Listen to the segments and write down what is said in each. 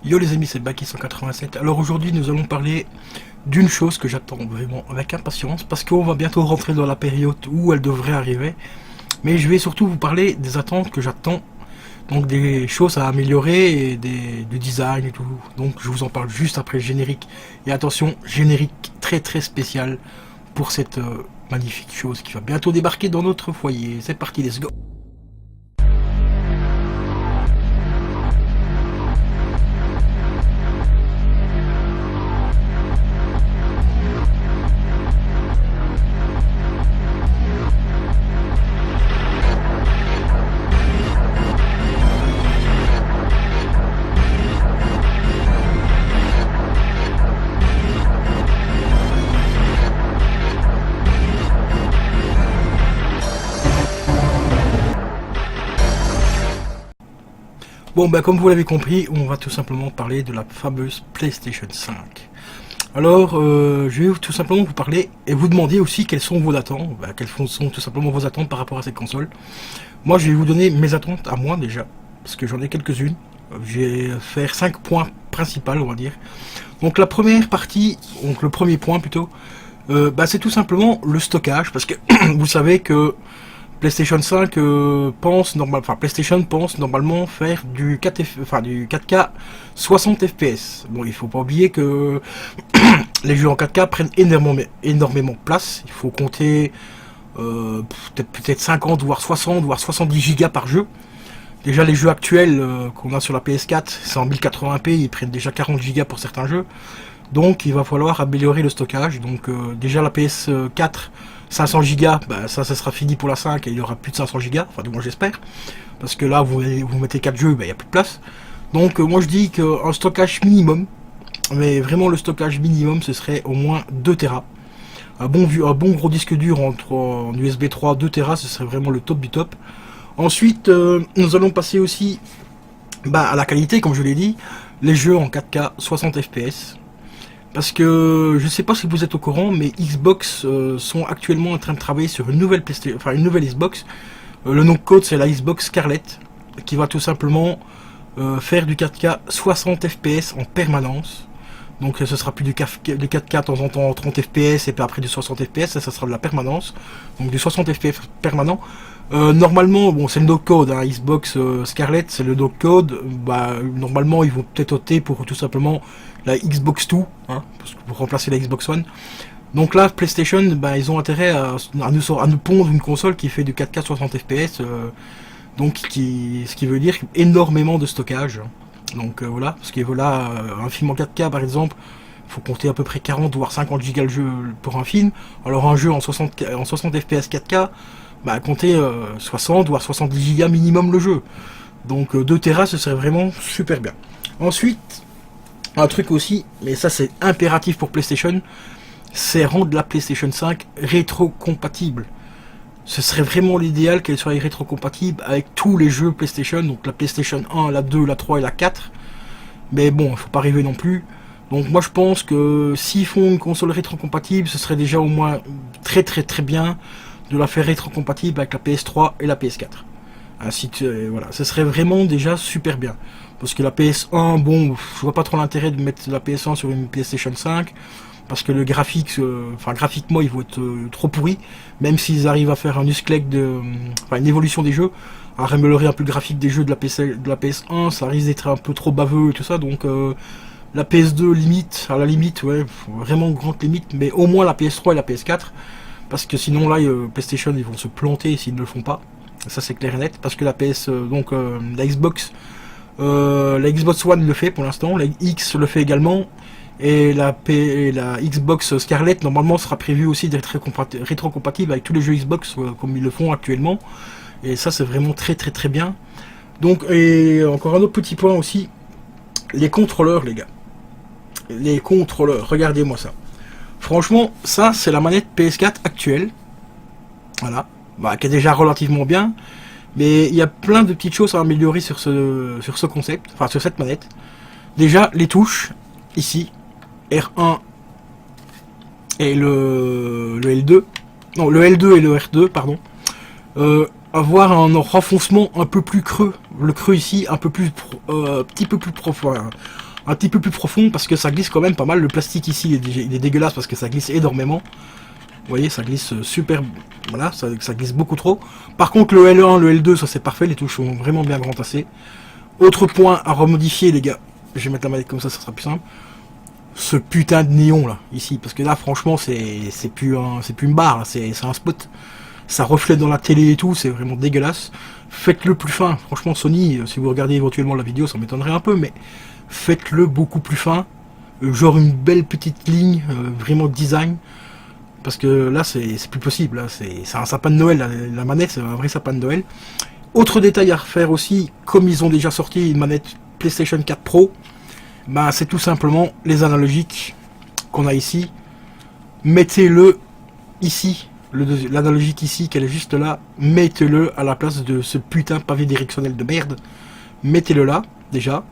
Yo les amis, c'est Baki187. Alors aujourd'hui, nous allons parler d'une chose que j'attends vraiment avec impatience parce qu'on va bientôt rentrer dans la période où elle devrait arriver. Mais je vais surtout vous parler des attentes que j'attends, donc des choses à améliorer et du design et tout. Donc je vous en parle juste après le générique. Et attention, générique très très spécial pour cette magnifique chose qui va bientôt débarquer dans notre foyer. C'est parti, let's go! Bon, ben, comme vous l'avez compris, on va tout simplement parler de la fameuse PlayStation 5. Alors, je vais tout simplement vous parler et vous demander aussi quelles sont vos attentes, quelles sont tout simplement vos attentes par rapport à cette console. Moi, je vais vous donner mes attentes à moi déjà, parce que j'en ai quelques-unes. Je vais faire 5 points principaux, on va dire. Donc la première partie, donc le premier point plutôt, c'est tout simplement le stockage, parce que vous savez que PlayStation 5 PlayStation pense normalement faire du 4K 60 FPS. Bon, il faut pas oublier que les jeux en 4K prennent énormément de place. Il faut compter peut-être 50 voire 60 voire 70 gigas par jeu. Déjà les jeux actuels qu'on a sur la PS4, c'est en 1080p, ils prennent déjà 40 gigas pour certains jeux. Donc il va falloir améliorer le stockage. Donc déjà la PS4 500 gigas, ça sera fini pour la 5 et il y aura plus de 500 gigas, enfin du moins j'espère. Parce que là vous mettez 4 jeux, il n'y a plus de place. Donc moi je dis qu'un stockage minimum, mais vraiment le stockage minimum ce serait au moins 2 Tera. Un bon gros disque dur en USB 3, 2 Tera, ce serait vraiment le top du top. Ensuite nous allons passer aussi à la qualité, comme je l'ai dit, les jeux en 4K 60 FPS. Parce que je sais pas si vous êtes au courant, mais Xbox sont actuellement en train de travailler sur une nouvelle Xbox. Le nom de code c'est la Xbox Scarlett, qui va tout simplement faire du 4K 60 FPS en permanence. Donc ce sera plus du 4K de temps en temps 30 FPS et puis après du 60 FPS, ça sera de la permanence. Donc du 60 FPS permanent. Normalement, bon, c'est le no-code, hein, Xbox Scarlett, c'est le no-code. Normalement, ils vont peut-être opter pour tout simplement la Xbox 2, hein, pour remplacer la Xbox One. Donc là, PlayStation, ils ont intérêt à nous pondre une console qui fait du 4K 60 FPS, ce qui veut dire énormément de stockage. Donc voilà, parce que voilà, un film en 4K par exemple, il faut compter à peu près 40 voire 50 gigas le jeu pour un film. Alors un jeu en 60 FPS 4K, comptez 60 voire 70 gigas minimum le jeu. Donc 2 Tera ce serait vraiment super bien. Ensuite, un truc aussi, mais ça c'est impératif pour PlayStation, c'est rendre la PlayStation 5 rétro-compatible. Ce serait vraiment l'idéal qu'elle soit rétro-compatible avec tous les jeux PlayStation, donc la PlayStation 1, la 2, la 3 et la 4. Mais bon, il faut pas rêver non plus. Donc moi je pense que s'ils font une console rétro-compatible, ce serait déjà au moins très très très bien de la faire rétro-compatible avec la PS3 et la PS4. Ainsi que voilà, ce serait vraiment déjà super bien. Parce que la PS1, bon, je vois pas trop l'intérêt de mettre la PS1 sur une PlayStation 5. Parce que le graphique, graphiquement, ils vont être trop pourris. Même s'ils arrivent à faire un une évolution des jeux, à améliorer un peu le graphique des jeux de la PS1, ça risque d'être un peu trop baveux et tout ça. Donc la PS2 limite, à la limite, ouais, vraiment grande limite, mais au moins la PS3 et la PS4. Parce que sinon là, PlayStation, ils vont se planter s'ils ne le font pas. Ça c'est clair et net. Parce que la Xbox One le fait pour l'instant, la X le fait également. Et la Xbox Scarlett normalement sera prévu aussi d'être rétro-compatible avec tous les jeux Xbox comme ils le font actuellement. Et ça c'est vraiment très très très bien. Donc et encore un autre petit point aussi, les contrôleurs les gars. Les contrôleurs, regardez-moi ça. Franchement, ça c'est la manette PS4 actuelle. Voilà. Qui est déjà relativement bien. Mais il y a plein de petites choses à améliorer sur ce concept, enfin sur cette manette. Déjà les touches, ici. R1 et le L2, non le L2 et le R2 pardon, avoir un renfoncement un peu plus creux, le creux ici un peu plus petit peu plus profond, un petit peu plus profond parce que ça glisse quand même pas mal. Le plastique ici il est dégueulasse parce que ça glisse énormément. Vous voyez, ça glisse super, voilà, ça glisse beaucoup trop. Par contre, le L1, le L2, ça c'est parfait, les touches sont vraiment bien grand tassées. Autre point à remodifier, les gars, je vais mettre la manette comme ça sera plus simple. Ce putain de néon là, ici, parce que là, franchement, c'est plus une barre, c'est un spot. Ça reflète dans la télé et tout, c'est vraiment dégueulasse. Faites-le plus fin, franchement, Sony, si vous regardez éventuellement la vidéo, ça m'étonnerait un peu, mais faites-le beaucoup plus fin. Genre une belle petite ligne, vraiment design. Parce que là, c'est plus possible. C'est un sapin de Noël. La manette, c'est un vrai sapin de Noël. Autre détail à refaire aussi, comme ils ont déjà sorti une manette PlayStation 4 Pro, bah, c'est tout simplement les analogiques qu'on a ici. Mettez-le ici. L'analogique ici, qu'elle est juste là. Mettez-le à la place de ce putain de pavé directionnel de merde. Mettez-le là, déjà.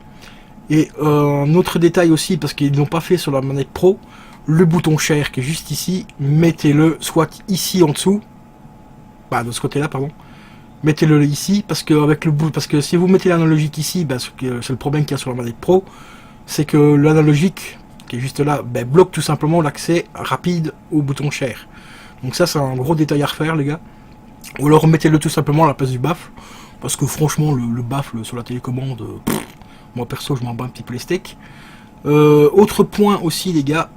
Et un autre détail aussi, parce qu'ils l'ont pas fait sur la manette Pro, le bouton share qui est juste ici, mettez-le soit ici en dessous, bah de ce côté-là pardon, mettez-le ici parce que avec le bout, parce que si vous mettez l'analogique ici, bah, c'est le problème qu'il y a sur la manette Pro, c'est que l'analogique qui est juste là, bah, bloque tout simplement l'accès rapide au bouton share. Donc ça c'est un gros détail à refaire les gars. Ou alors mettez-le tout simplement à la place du baffle, parce que franchement le baffle sur la télécommande, moi perso je m'en bats un petit peu les steaks. Autre point aussi les gars,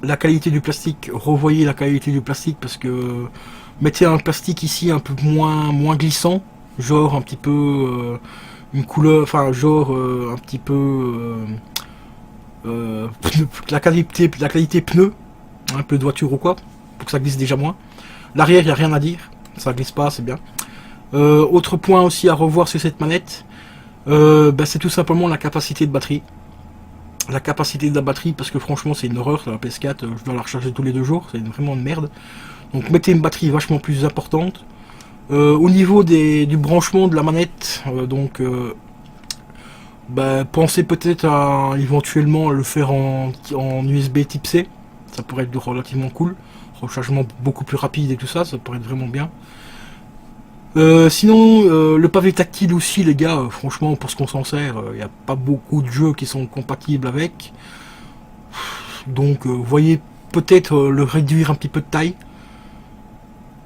la qualité du plastique, revoyez la qualité du plastique parce que mettez un plastique ici un peu moins glissant, genre un petit peu une couleur, enfin genre un petit peu la qualité pneu, un peu de voiture ou quoi, pour que ça glisse déjà moins. L'arrière il n'y a rien à dire, ça glisse pas, c'est bien. Autre point aussi à revoir sur cette manette, bah, c'est tout simplement la capacité de batterie. La capacité de la batterie, parce que franchement c'est une horreur la PS4, je dois la recharger tous les 2 jours, c'est vraiment une merde. Donc mettez une batterie vachement plus importante. Au niveau du branchement de la manette, bah, pensez peut-être à éventuellement le faire en USB type C, ça pourrait être relativement cool. Rechargement beaucoup plus rapide et tout ça, ça pourrait être vraiment bien. Sinon, le pavé tactile aussi, les gars, franchement, pour ce qu'on s'en sert, il n'y a pas beaucoup de jeux qui sont compatibles avec. Donc, voyez peut-être le réduire un petit peu de taille.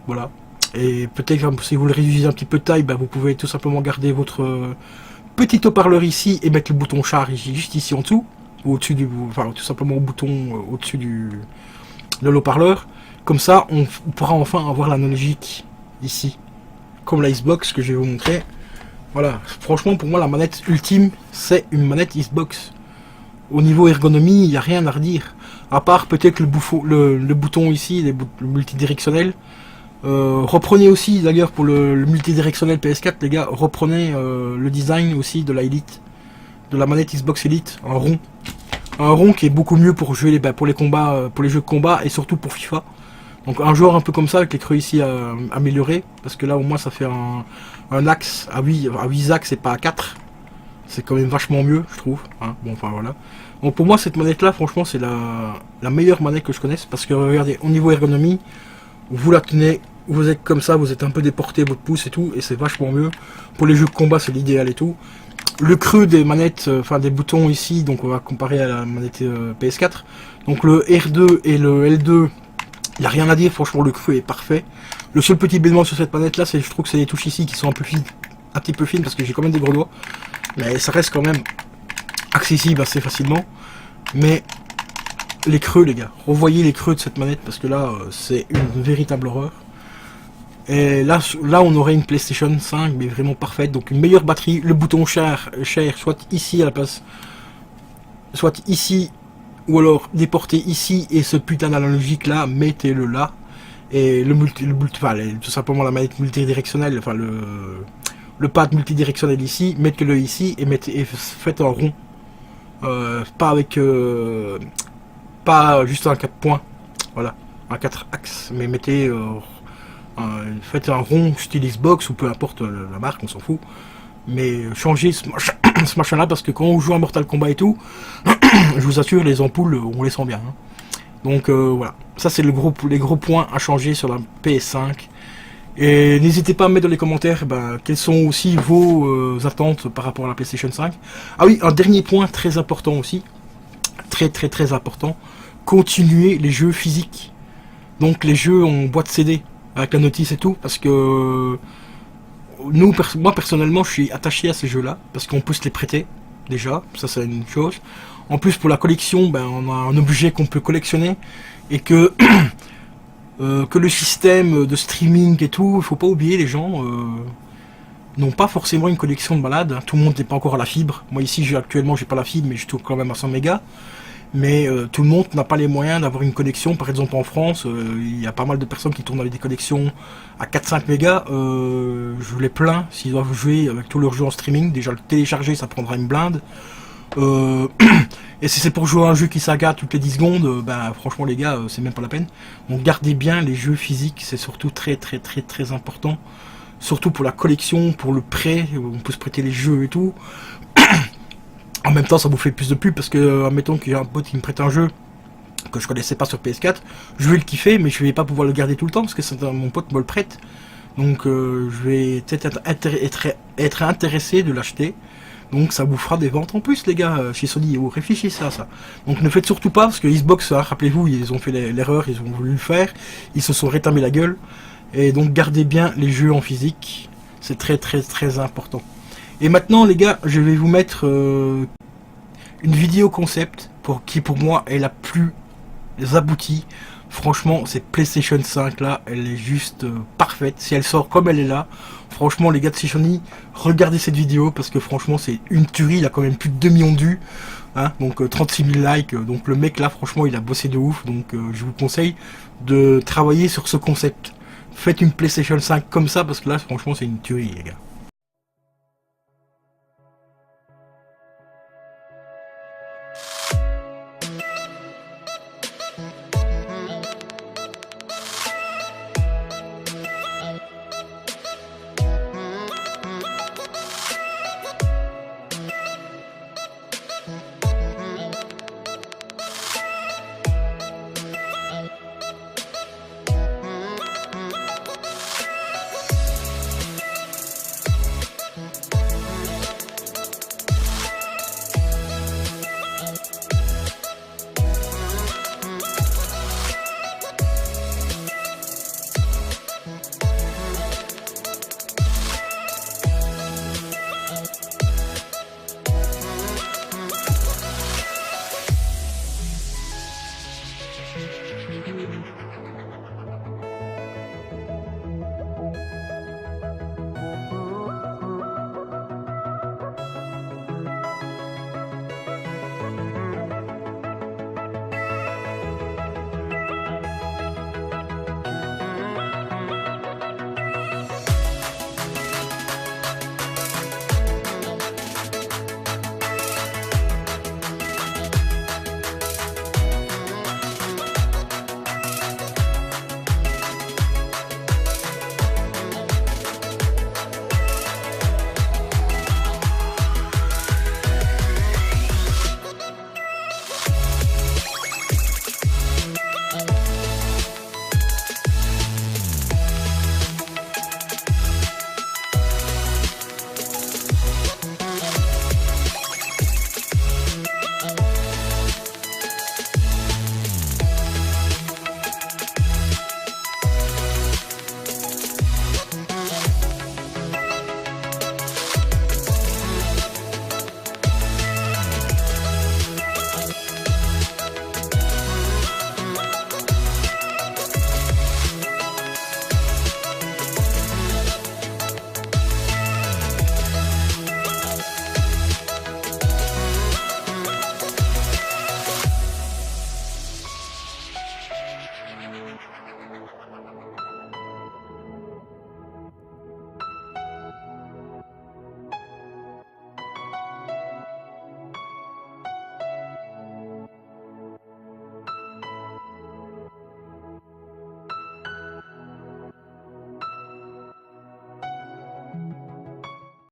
Voilà. Et peut-être, si vous le réduisez un petit peu de taille, bah, vous pouvez tout simplement garder votre petit haut-parleur ici et mettre le bouton char juste ici en dessous. Ou au-dessus du. Enfin, tout simplement au bouton au-dessus de l'haut-parleur. Comme ça, on pourra enfin avoir l'analogique ici. Comme la Xbox que je vais vous montrer. Voilà, franchement pour moi la manette ultime c'est une manette Xbox. Au niveau ergonomie il n'y a rien à redire. À part peut-être le bouton ici, le multidirectionnel. Reprenez aussi d'ailleurs pour le multidirectionnel PS4 les gars, reprenez le design aussi de la Elite. De la manette Xbox Elite, un rond. Un rond qui est beaucoup mieux pour jouer pour les combats, pour les jeux de combat et surtout pour FIFA. Donc un joueur un peu comme ça, avec les creux ici améliorés, parce que là au moins ça fait un axe à 8 axes et pas à 4. C'est quand même vachement mieux, je trouve. Hein. Bon, enfin voilà. Donc pour moi cette manette là, franchement c'est la meilleure manette que je connaisse, parce que regardez, au niveau ergonomie, vous la tenez, vous êtes comme ça, vous êtes un peu déporté votre pouce et tout, et c'est vachement mieux. Pour les jeux de combat c'est l'idéal et tout. Le creux des manettes, enfin des boutons ici, donc on va comparer à la manette PS4. Donc le R2 et le L2, il n'y a rien à dire, franchement le creux est parfait. Le seul petit bémol sur cette manette là, c'est je trouve que c'est les touches ici qui sont un petit peu fines parce que j'ai quand même des gros doigts. Mais ça reste quand même accessible assez facilement. Mais les creux les gars, revoyez les creux de cette manette parce que là c'est une véritable horreur. Et là on aurait une PlayStation 5 mais vraiment parfaite, donc une meilleure batterie, le bouton share soit ici à la place, soit ici, ou alors déporter ici, et ce putain d'analogique là, mettez-le là. Et tout simplement la manette multidirectionnelle, enfin le pad multidirectionnel ici, mettez-le ici et faites un rond. Pas avec pas juste un 4 points, voilà, un 4 axes, mais mettez faites un rond style Xbox ou peu importe la marque, on s'en fout. Mais changez ce machin là parce que quand on joue à Mortal Kombat et tout, je vous assure les ampoules on les sent bien. Hein. Donc voilà, ça c'est les gros points à changer sur la PS5. Et n'hésitez pas à mettre dans les commentaires quelles sont aussi vos attentes par rapport à la PlayStation 5. Ah oui, un dernier point très important aussi, très très très important, continuer les jeux physiques. Donc les jeux en boîte CD, avec la notice et tout, parce que moi personnellement je suis attaché à ces jeux-là, parce qu'on peut se les prêter, déjà, ça c'est une chose. En plus pour la collection, ben, on a un objet qu'on peut collectionner, et que que le système de streaming et tout, il faut pas oublier, les gens n'ont pas forcément une collection de malades. Tout le monde n'est pas encore à la fibre. Moi ici, actuellement, j'ai pas la fibre, mais je tourne quand même à 100 mégas. Mais tout le monde n'a pas les moyens d'avoir une connexion. Par exemple, en France, il y a pas mal de personnes qui tournent avec des connexions à 4-5 mégas. Je les plains s'ils doivent jouer avec tous leurs jeux en streaming. Déjà, le télécharger, ça prendra une blinde. Et si c'est pour jouer à un jeu qui saga toutes les 10 secondes, ben franchement les gars, c'est même pas la peine. Donc gardez bien les jeux physiques, c'est surtout très très très très important. Surtout pour la collection, pour le prêt, on peut se prêter les jeux et tout. En même temps, ça vous fait plus de pub parce que, admettons qu'il y a un pote qui me prête un jeu que je connaissais pas sur PS4, je vais le kiffer, mais je vais pas pouvoir le garder tout le temps parce que mon pote me le prête. Donc je vais peut-être être intéressé de l'acheter. Donc ça vous fera des ventes en plus, les gars, chez Sony. Vous réfléchissez à ça. Donc ne faites surtout pas, parce que Xbox, hein, rappelez-vous, ils ont fait l'erreur, ils ont voulu le faire, ils se sont rétamés la gueule. Et donc gardez bien les jeux en physique, c'est très très très important. Et maintenant, les gars, je vais vous mettre une vidéo concept qui pour moi est la plus aboutie. Franchement, cette PlayStation 5 là, elle est juste parfaite. Si elle sort comme elle est là, franchement les gars de Sony, regardez cette vidéo parce que franchement c'est une tuerie. Il a quand même plus de 2 millions de vues, hein, donc 36 000 likes. Donc le mec là, franchement, il a bossé de ouf. Donc je vous conseille de travailler sur ce concept. Faites une PlayStation 5 comme ça parce que là, franchement, c'est une tuerie, les gars.